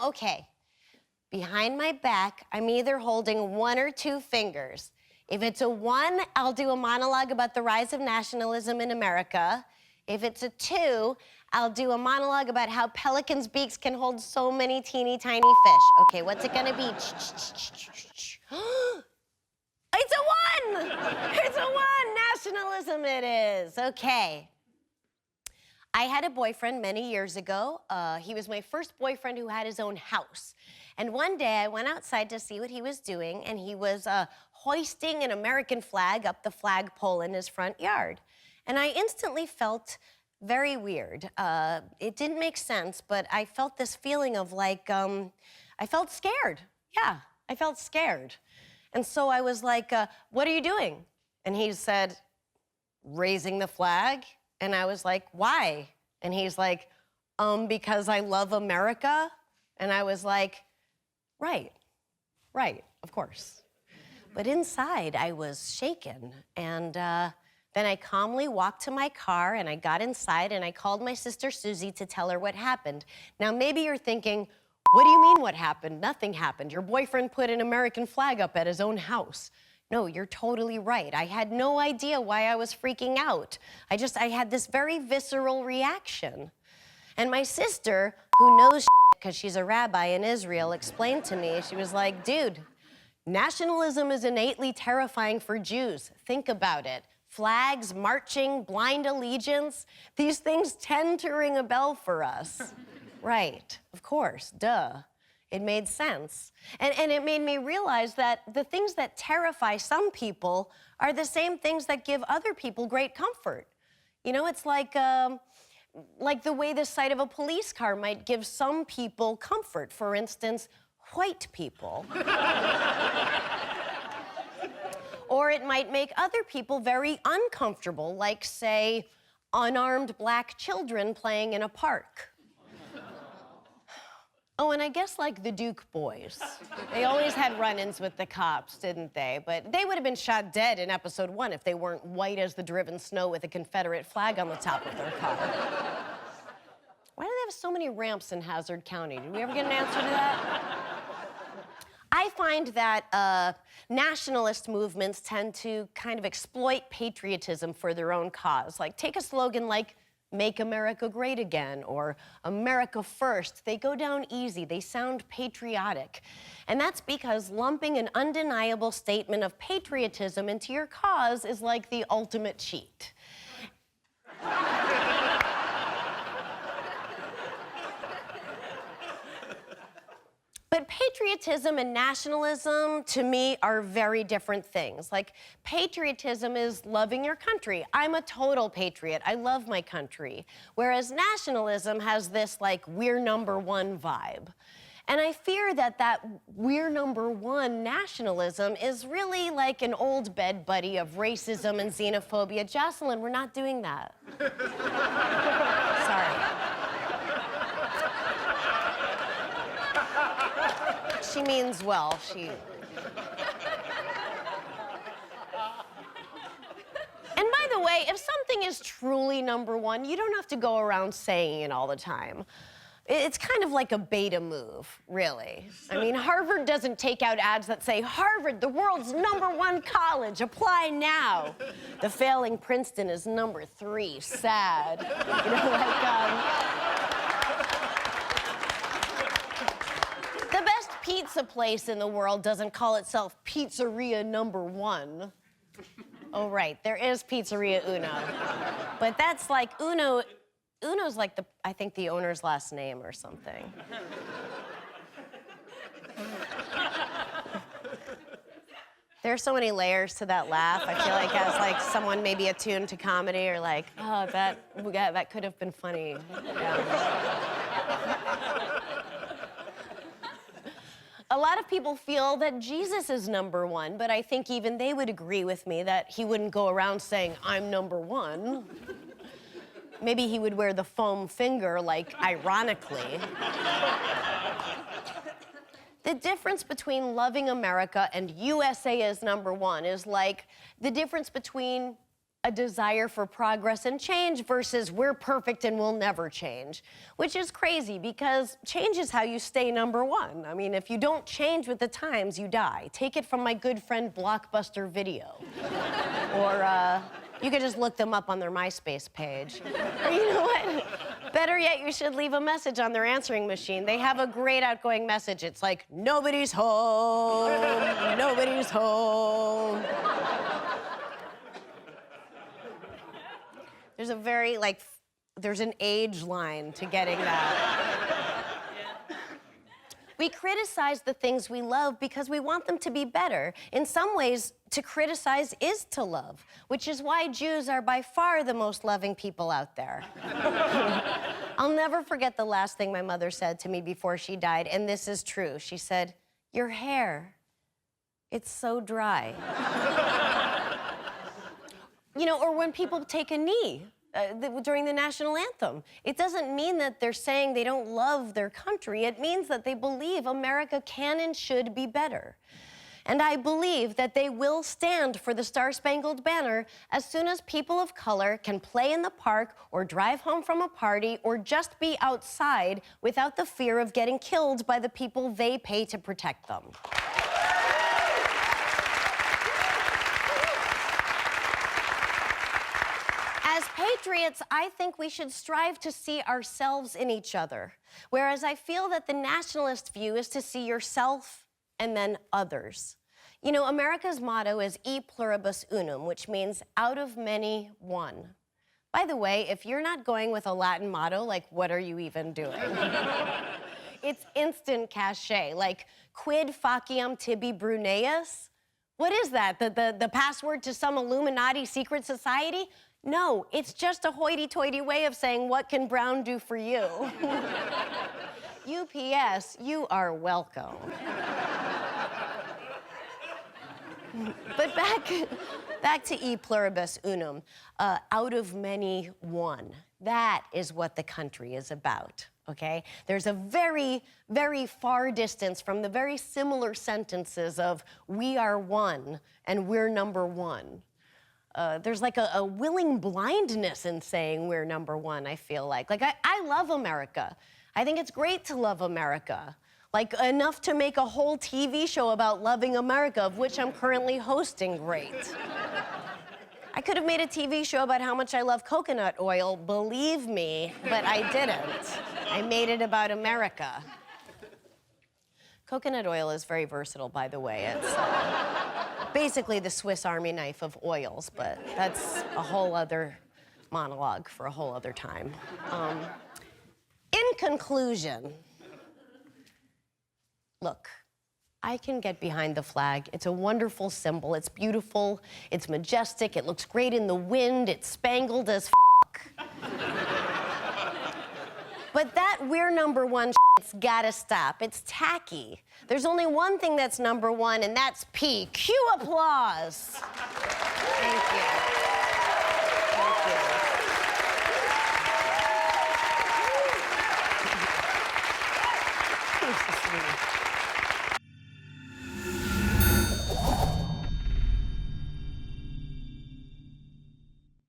Okay. Behind my back, I'm either holding one or two fingers. If it's a 1, I'll do a monologue about the rise of nationalism in America. If it's a 2, I'll do a monologue about how pelicans' beaks can hold so many teeny tiny fish. Okay, what's it gonna be? It's a 1! It's a 1! Nationalism it is. Okay. I had a boyfriend many years ago. He was my first boyfriend who had his own house. And one day I went outside to see what he was doing, and he was hoisting an American flag up the flagpole in his front yard. And I instantly felt very weird. It didn't make sense, but I felt this feeling of like, I felt scared. Yeah, I felt scared. And so I was like, what are you doing? And he said, raising the flag. And I was like, why? And he's like, because I love America. And I was like, right, of course. But inside, I was shaken. And then I calmly walked to my car, and I got inside, and I called my sister Susie to tell her what happened. Now, maybe you're thinking, what do you mean what happened? Nothing happened. Your boyfriend put an American flag up at his own house. No, you're totally right. I had no idea why I was freaking out. I had this very visceral reaction. And my sister, who knows because she's a rabbi in Israel, explained to me, she was like, dude, nationalism is innately terrifying for Jews. Think about it. Flags, marching, blind allegiance, these things tend to ring a bell for us. Right, of course, duh. It made sense. And it made me realize that the things that terrify some people are the same things that give other people great comfort. You know, it's like the way the sight of a police car might give some people comfort. For instance, white people. Or it might make other people very uncomfortable, like, say, unarmed black children playing in a park. Oh, and I guess like the Duke boys. They always had run-ins with the cops, didn't they? But they would have been shot dead in episode 1 if they weren't white as the driven snow with a Confederate flag on the top of their car. Why do they have so many ramps in Hazard County? Did we ever get an answer to that? I find that nationalist movements tend to kind of exploit patriotism for their own cause. Like, take a slogan like, Make America Great Again, or America First. They go down easy, they sound patriotic. And that's because lumping an undeniable statement of patriotism into your cause is like the ultimate cheat. But patriotism and nationalism, to me, are very different things. Like, patriotism is loving your country. I'm a total patriot. I love my country. Whereas nationalism has this, like, we're number one vibe. And I fear that that we're number one nationalism is really like an old bed buddy of racism and xenophobia. Jocelyn, we're not doing that. Sorry. She means well, And by the way, if something is truly number one, you don't have to go around saying it all the time. It's kind of like a beta move, really. I mean, Harvard doesn't take out ads that say, Harvard, the world's #1 college, apply now. The failing Princeton is number 3, sad. You know, like, pizza place in the world doesn't call itself Pizzeria #1. Oh, right, there is Pizzeria Uno. But that's like Uno's like I think the owner's last name or something. There's so many layers to that laugh. I feel like as like someone maybe attuned to comedy or like, oh, that could have been funny. Yeah. A lot of people feel that Jesus is #1, but I think even they would agree with me that he wouldn't go around saying, I'm #1. Maybe he would wear the foam finger, like, ironically. The difference between loving America and USA is #1 is like the difference between a desire for progress and change versus we're perfect and we'll never change, which is crazy because change is how you stay number one. I mean, if you don't change with the times, you die. Take it from my good friend Blockbuster Video. Or you could just look them up on their MySpace page. Or you know what? Better yet, you should leave a message on their answering machine. They have a great outgoing message. It's like, nobody's home, nobody's home. There's a very, there's an age line to getting that. We criticize the things we love because we want them to be better. In some ways, to criticize is to love, which is why Jews are by far the most loving people out there. I'll never forget the last thing my mother said to me before she died, and this is true. She said, "Your hair, it's so dry." You know, or when people take a knee during the national anthem. It doesn't mean that they're saying they don't love their country. It means that they believe America can and should be better. And I believe that they will stand for the Star-Spangled Banner as soon as people of color can play in the park or drive home from a party or just be outside without the fear of getting killed by the people they pay to protect them. As patriots, I think we should strive to see ourselves in each other, whereas I feel that the nationalist view is to see yourself and then others. You know, America's motto is E pluribus unum, which means out of many, one. By the way, if you're not going with a Latin motto, like, what are you even doing? It's instant cachet, like quid faciam tibi Bruneus. What is that, the password to some Illuminati secret society? No, it's just a hoity-toity way of saying, what can Brown do for you? UPS, you are welcome. But back to E pluribus unum, out of many, one. That is what the country is about, okay? There's a very, very far distance from the very similar sentences of we are one and we're number one. There's like a willing blindness in saying we're number one, I feel like. Like, I love America. I think it's great to love America. Like, enough to make a whole TV show about loving America, of which I'm currently hosting. Great. I could have made a TV show about how much I love coconut oil, believe me, but I didn't. I made it about America. Coconut oil is very versatile, by the way. It's basically the Swiss Army knife of oils, but that's a whole other monologue for a whole other time. In conclusion, look, I can get behind the flag. It's a wonderful symbol. It's beautiful. It's majestic. It looks great in the wind. It's spangled as f***. But that we're number one shit's gotta stop. It's tacky. There's only one thing that's number one, and that's P. Cue applause. Thank you. Thank you.